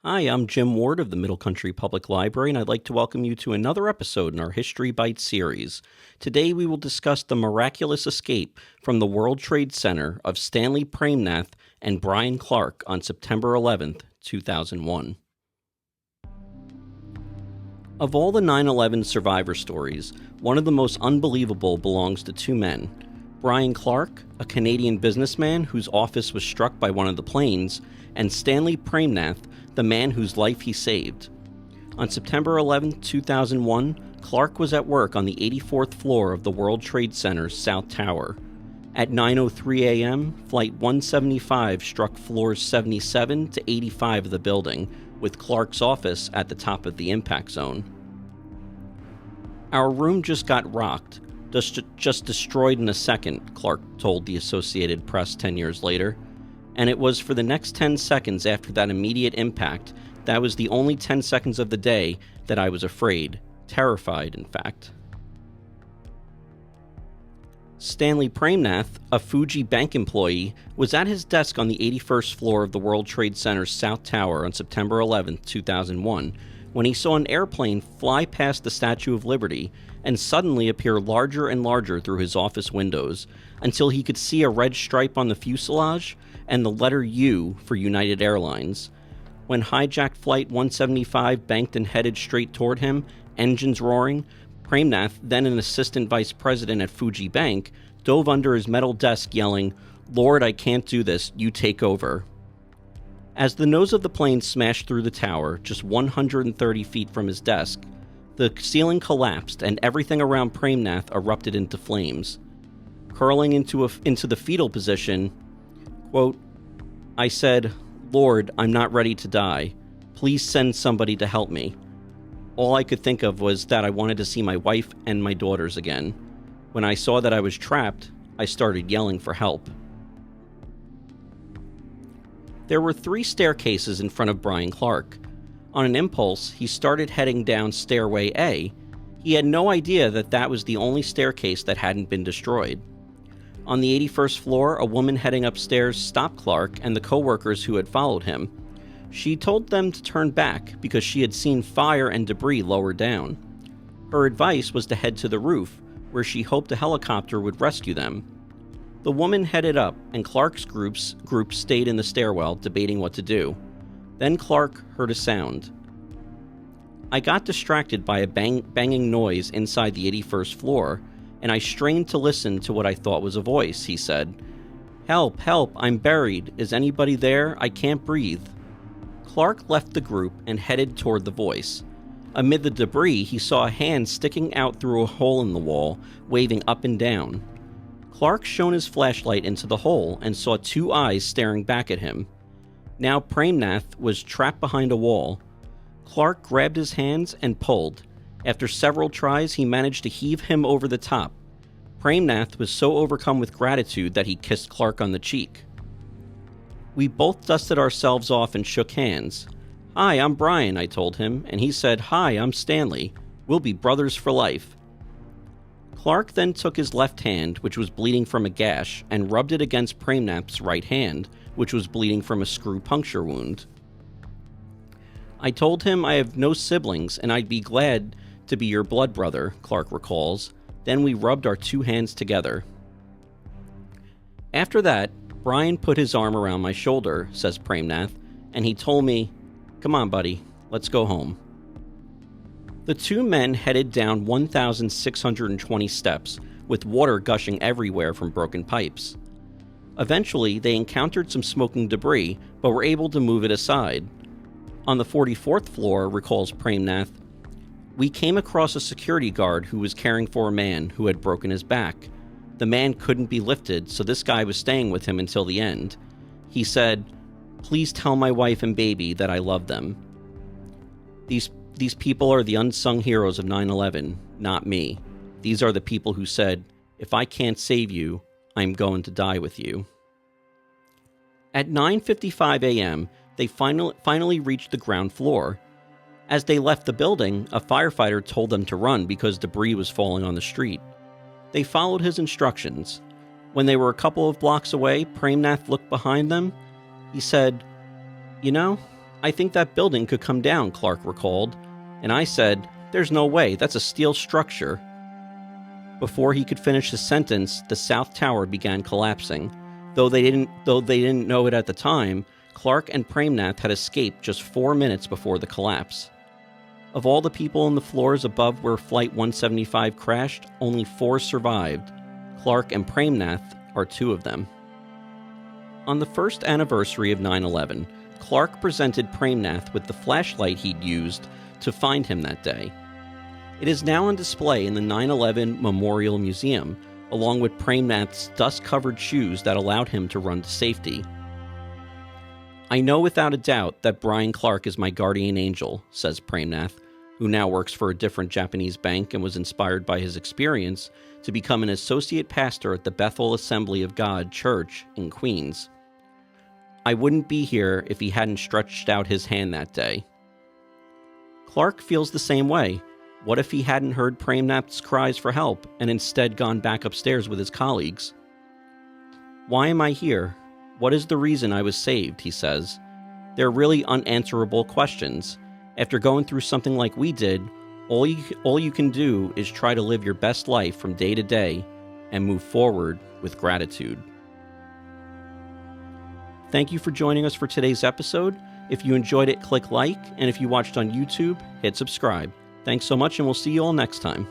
Hi, I'm Jim Ward of the Middle Country Public Library, and I'd like to welcome you to another episode in our History Bites series. Today we will discuss the miraculous escape from the World Trade Center of Stanley Premnath and Brian Clark on September 11th, 2001. Of all the 9/11 survivor stories, one of the most unbelievable belongs to two men. Brian Clark, a Canadian businessman whose office was struck by one of the planes, and Stanley Premnath, the man whose life he saved. On September 11, 2001, Clark was at work on the 84th floor of the World Trade Center's South Tower. At 9:03 a.m., Flight 175 struck floors 77 to 85 of the building, with Clark's office at the top of the impact zone. "Our room just got rocked, just destroyed in a second," Clark told the Associated Press 10 years later. And it was for the next 10 seconds after that immediate impact, that was the only 10 seconds of the day, that I was afraid. Terrified, in fact. Stanley Premnath, a Fuji Bank employee, was at his desk on the 81st floor of the World Trade Center's South Tower on September 11, 2001, when he saw an airplane fly past the Statue of Liberty and suddenly appear larger and larger through his office windows, until he could see a red stripe on the fuselage and the letter U for United Airlines. When hijacked Flight 175 banked and headed straight toward him, engines roaring, Praimnath, then an assistant vice president at Fuji Bank, dove under his metal desk yelling, "Lord, I can't do this, you take over." As the nose of the plane smashed through the tower, just 130 feet from his desk, the ceiling collapsed and everything around Praimnath erupted into flames. Curling into the fetal position, quote, "I said, 'Lord, I'm not ready to die. Please send somebody to help me.' All I could think of was that I wanted to see my wife and my daughters again. When I saw that I was trapped, I started yelling for help." There were 3 staircases in front of Brian Clark. On an impulse, he started heading down stairway A. He had no idea that that was the only staircase that hadn't been destroyed. On the 81st floor, a woman heading upstairs stopped Clark and the co-workers who had followed him. She told them to turn back because she had seen fire and debris lower down. Her advice was to head to the roof, where she hoped a helicopter would rescue them. The woman headed up, and Clark's group stayed in the stairwell, debating what to do. Then Clark heard a sound. "I got distracted by a banging noise inside the 81st floor, and I strained to listen to what I thought was a voice," he said. "Help, help, I'm buried. Is anybody there? I can't breathe." Clark left the group and headed toward the voice. Amid the debris, he saw a hand sticking out through a hole in the wall, waving up and down. Clark shone his flashlight into the hole and saw 2 eyes staring back at him. Now Praimnath was trapped behind a wall. Clark grabbed his hands and pulled. After several tries, he managed to heave him over the top. Praimnath was so overcome with gratitude that he kissed Clark on the cheek. We both dusted ourselves off and shook hands. "Hi, I'm Brian," I told him, and he said, "Hi, I'm Stanley. We'll be brothers for life." Clark then took his left hand, which was bleeding from a gash, and rubbed it against Praimnath's right hand, which was bleeding from a screw puncture wound. I told him I have no siblings and I'd be glad to be your blood brother, Clark recalls. Then we rubbed our 2 hands together. After that, Brian put his arm around my shoulder, says Praimnath, and he told me, "Come on, buddy, let's go home." The 2 men headed down 1,620 steps, with water gushing everywhere from broken pipes. Eventually, they encountered some smoking debris, but were able to move it aside. On the 44th floor, recalls Praimnath, "We came across a security guard who was caring for a man who had broken his back. The man couldn't be lifted, so this guy was staying with him until the end. He said, 'Please tell my wife and baby that I love them.' These people are the unsung heroes of 9/11, not me. These are the people who said, 'If I can't save you, I'm going to die with you.'" At 9:55 a.m., they finally reached the ground floor. As they left the building, a firefighter told them to run because debris was falling on the street. They followed his instructions. When they were a couple of blocks away, Praimnath looked behind them. He said, "You know, "I think that building could come down," Clark recalled, and I said, "There's no way, that's a steel structure." Before he could finish his sentence, the South Tower began collapsing. Though they didn't know it at the time, Clark and Praimnath had escaped just 4 minutes before the collapse. Of all the people on the floors above where Flight 175 crashed, only 4 survived. Clark and Praimnath are 2 of them. On the first anniversary of 9/11, Clark presented Praimnath with the flashlight he'd used to find him that day. It is now on display in the 9/11 Memorial Museum, along with Praimnath's dust-covered shoes that allowed him to run to safety. "I know without a doubt that Brian Clark is my guardian angel," says Praimnath, who now works for a different Japanese bank and was inspired by his experience to become an associate pastor at the Bethel Assembly of God Church in Queens. "I wouldn't be here if he hadn't stretched out his hand that day." Clark feels the same way. What if he hadn't heard Praimnath's cries for help and instead gone back upstairs with his colleagues? "Why am I here? What is the reason I was saved?" he says. "They're really unanswerable questions. After going through something like we did, all you can do is try to live your best life from day to day and move forward with gratitude." Thank you for joining us for today's episode. If you enjoyed it, click like, and if you watched on YouTube, hit subscribe. Thanks so much, and we'll see you all next time.